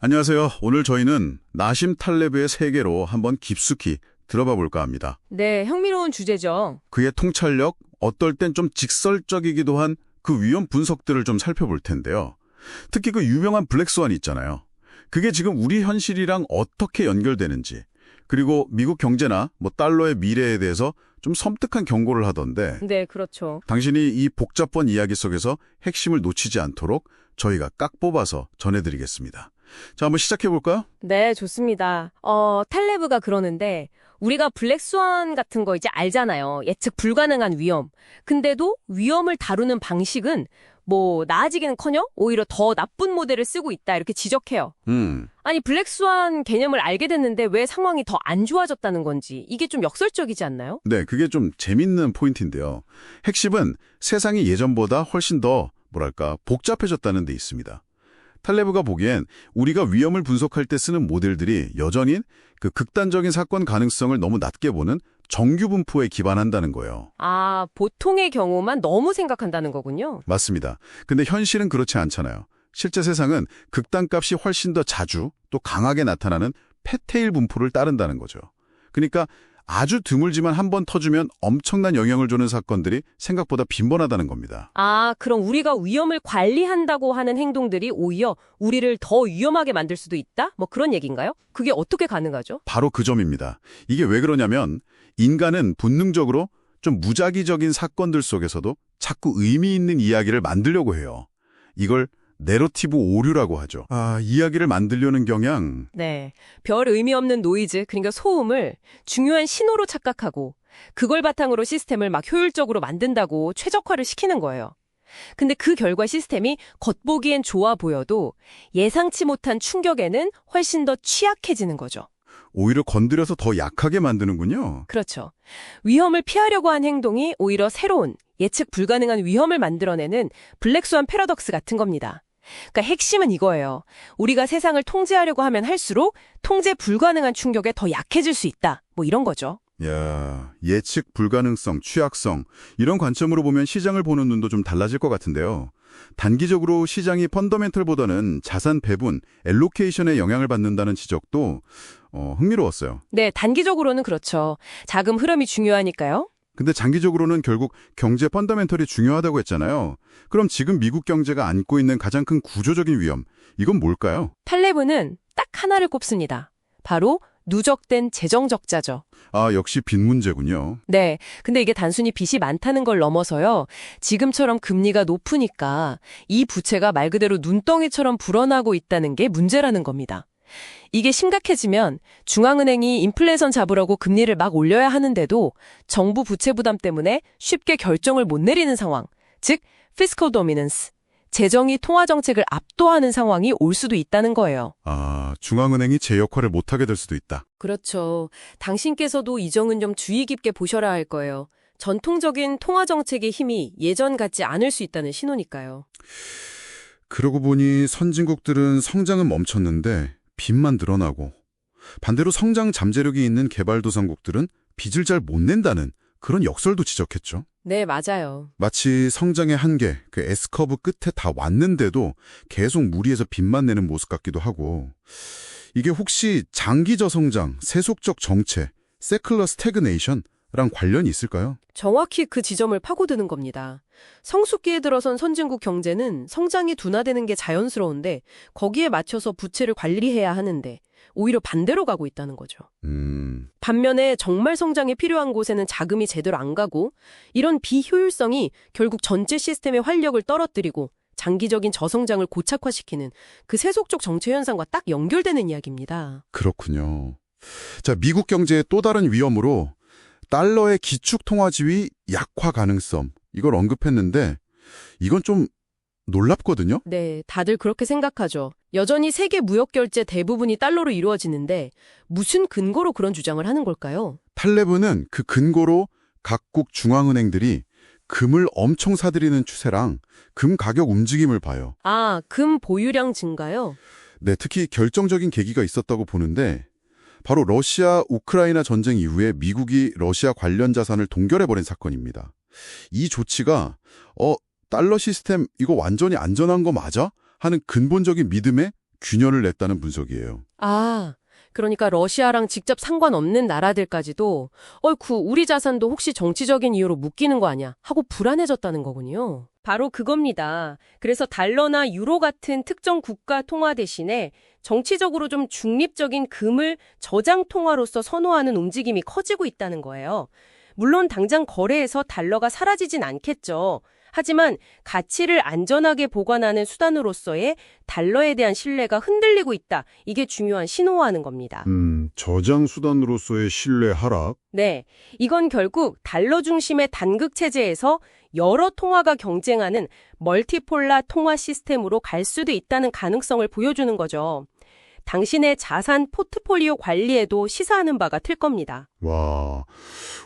안녕하세요. 오늘 저희는 나심 탈레브의 세계로 한번 깊숙이 들어봐 볼까 합니다. 네, 흥미로운 주제죠. 그의 통찰력, 어떨 땐 좀 직설적이기도 한 그 위험 분석들을 좀 살펴볼 텐데요. 특히 그 유명한 블랙스완 있잖아요. 그게 지금 우리 현실이랑 어떻게 연결되는지, 그리고 미국 경제나 달러의 미래에 대해서 좀 섬뜩한 경고를 하던데, 네, 그렇죠. 당신이 이 복잡한 이야기 속에서 핵심을 놓치지 않도록 저희가 깍 뽑아서 전해드리겠습니다. 자, 한번 시작해볼까요? 네, 좋습니다. 탈레브가 그러는데 우리가 블랙스완 같은 거 이제 알잖아요. 예측 불가능한 위험. 근데도 위험을 다루는 방식은 나아지기는커녕 오히려 더 나쁜 모델을 쓰고 있다 이렇게 지적해요. 아니, 블랙스완 개념을 알게 됐는데 왜 상황이 더 안 좋아졌다는 건지 이게 좀 역설적이지 않나요? 네, 그게 좀 재밌는 포인트인데요. 핵심은 세상이 예전보다 훨씬 더 복잡해졌다는 데 있습니다. 탈레브가 보기엔 우리가 위험을 분석할 때 쓰는 모델들이 여전히 그 극단적인 사건 가능성을 너무 낮게 보는 정규 분포에 기반한다는 거예요. 아, 보통의 경우만 너무 생각한다는 거군요. 맞습니다. 근데 현실은 그렇지 않잖아요. 실제 세상은 극단값이 훨씬 더 자주 또 강하게 나타나는 패테일 분포를 따른다는 거죠. 그러니까 아주 드물지만 한 번 터주면 엄청난 영향을 주는 사건들이 생각보다 빈번하다는 겁니다. 아, 그럼 우리가 위험을 관리한다고 하는 행동들이 오히려 우리를 더 위험하게 만들 수도 있다? 그런 얘기인가요? 그게 어떻게 가능하죠? 바로 그 점입니다. 이게 왜 그러냐면 인간은 본능적으로 좀 무작위적인 사건들 속에서도 자꾸 의미 있는 이야기를 만들려고 해요. 이걸 내러티브 오류라고 하죠. 이야기를 만들려는 경향. 네, 별 의미 없는 노이즈, 그러니까 소음을 중요한 신호로 착각하고 그걸 바탕으로 시스템을 막 효율적으로 만든다고 최적화를 시키는 거예요. 근데 그 결과 시스템이 겉보기엔 좋아 보여도 예상치 못한 충격에는 훨씬 더 취약해지는 거죠. 오히려 건드려서 더 약하게 만드는군요. 그렇죠. 위험을 피하려고 한 행동이 오히려 새로운, 예측 불가능한 위험을 만들어내는 블랙스완 패러독스 같은 겁니다. 그러니까 핵심은 이거예요. 우리가 세상을 통제하려고 하면 할수록 통제 불가능한 충격에 더 약해질 수 있다. 이런 거죠. 야, 예측 불가능성, 취약성 이런 관점으로 보면 시장을 보는 눈도 좀 달라질 것 같은데요. 단기적으로 시장이 펀더멘털보다는 자산 배분, 엘로케이션에 영향을 받는다는 지적도 흥미로웠어요. 네, 단기적으로는 그렇죠. 자금 흐름이 중요하니까요. 근데 장기적으로는 결국 경제 펀더멘털이 중요하다고 했잖아요. 그럼 지금 미국 경제가 안고 있는 가장 큰 구조적인 위험, 이건 뭘까요? 탈레브는 딱 하나를 꼽습니다. 바로 누적된 재정 적자죠. 역시 빚 문제군요. 네, 근데 이게 단순히 빚이 많다는 걸 넘어서요. 지금처럼 금리가 높으니까 이 부채가 말 그대로 눈덩이처럼 불어나고 있다는 게 문제라는 겁니다. 이게 심각해지면 중앙은행이 인플레이션 잡으려고 금리를 막 올려야 하는데도 정부 부채 부담 때문에 쉽게 결정을 못 내리는 상황, 즉 피스컬 도미넌스, 재정이 통화 정책을 압도하는 상황이 올 수도 있다는 거예요. 중앙은행이 제 역할을 못하게 될 수도 있다. 그렇죠. 당신께서도 이 점은 좀 주의 깊게 보셔야 할 거예요. 전통적인 통화 정책의 힘이 예전 같지 않을 수 있다는 신호니까요. 그러고 보니 선진국들은 성장은 멈췄는데 빚만 늘어나고 반대로 성장 잠재력이 있는 개발도상국들은 빚을 잘 못 낸다는 그런 역설도 지적했죠. 네, 맞아요. 마치 성장의 한계, 그 S커브 끝에 다 왔는데도 계속 무리해서 빚만 내는 모습 같기도 하고 이게 혹시 장기 저성장, 세속적 정체, 세클러 스태그네이션랑 관련이 있을까요? 정확히 그 지점을 파고드는 겁니다. 성숙기에 들어선 선진국 경제는 성장이 둔화되는 게 자연스러운데 거기에 맞춰서 부채를 관리해야 하는데 오히려 반대로 가고 있다는 거죠. 반면에 정말 성장이 필요한 곳에는 자금이 제대로 안 가고 이런 비효율성이 결국 전체 시스템의 활력을 떨어뜨리고 장기적인 저성장을 고착화시키는 그 세속적 정체 현상과 딱 연결되는 이야기입니다. 그렇군요. 자, 미국 경제의 또 다른 위험으로 달러의 기축 통화 지위 약화 가능성 이걸 언급했는데 이건 좀 놀랍거든요. 네, 다들 그렇게 생각하죠. 여전히 세계 무역 결제 대부분이 달러로 이루어지는데 무슨 근거로 그런 주장을 하는 걸까요? 탈레브는 그 근거로 각국 중앙은행들이 금을 엄청 사들이는 추세랑 금 가격 움직임을 봐요. 금 보유량 증가요? 네, 특히 결정적인 계기가 있었다고 보는데 바로 러시아 우크라이나 전쟁 이후에 미국이 러시아 관련 자산을 동결해버린 사건입니다. 이 조치가 달러 시스템 이거 완전히 안전한 거 맞아? 하는 근본적인 믿음에 균열을 냈다는 분석이에요. 아, 그러니까 러시아랑 직접 상관없는 나라들까지도 어이쿠 우리 자산도 혹시 정치적인 이유로 묶이는 거 아니야 하고 불안해졌다는 거군요. 바로 그겁니다. 그래서 달러나 유로 같은 특정 국가 통화 대신에 정치적으로 좀 중립적인 금을 저장 통화로서 선호하는 움직임이 커지고 있다는 거예요. 물론 당장 거래에서 달러가 사라지진 않겠죠. 하지만 가치를 안전하게 보관하는 수단으로서의 달러에 대한 신뢰가 흔들리고 있다. 이게 중요한 신호하는 겁니다. 저장 수단으로서의 신뢰 하락? 네, 이건 결국 달러 중심의 단극 체제에서 여러 통화가 경쟁하는 멀티폴라 통화 시스템으로 갈 수도 있다는 가능성을 보여주는 거죠. 당신의 자산 포트폴리오 관리에도 시사하는 바가 틀 겁니다. 와,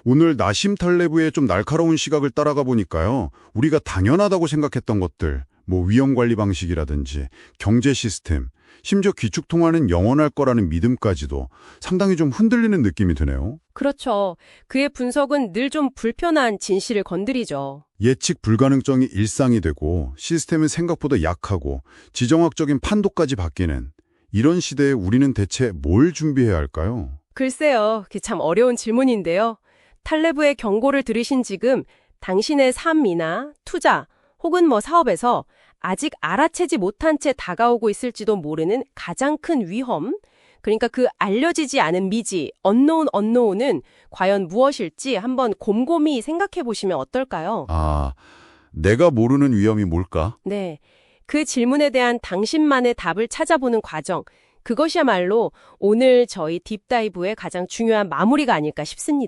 오늘 나심 탈레브의 좀 날카로운 시각을 따라가 보니까요. 우리가 당연하다고 생각했던 것들, 위험 관리 방식이라든지 경제 시스템, 심지어 기축통화는 영원할 거라는 믿음까지도 상당히 좀 흔들리는 느낌이 드네요. 그렇죠. 그의 분석은 늘 좀 불편한 진실을 건드리죠. 예측 불가능성이 일상이 되고 시스템은 생각보다 약하고 지정학적인 판도까지 바뀌는 이런 시대에 우리는 대체 뭘 준비해야 할까요? 글쎄요, 그게 참 어려운 질문인데요. 탈레브의 경고를 들으신 지금 당신의 삶이나 투자 혹은 사업에서 아직 알아채지 못한 채 다가오고 있을지도 모르는 가장 큰 위험, 그러니까 그 알려지지 않은 미지, unknown은 과연 무엇일지 한번 곰곰이 생각해 보시면 어떨까요? 아, 내가 모르는 위험이 뭘까? 네, 그 질문에 대한 당신만의 답을 찾아보는 과정, 그것이야말로 오늘 저희 딥다이브의 가장 중요한 마무리가 아닐까 싶습니다.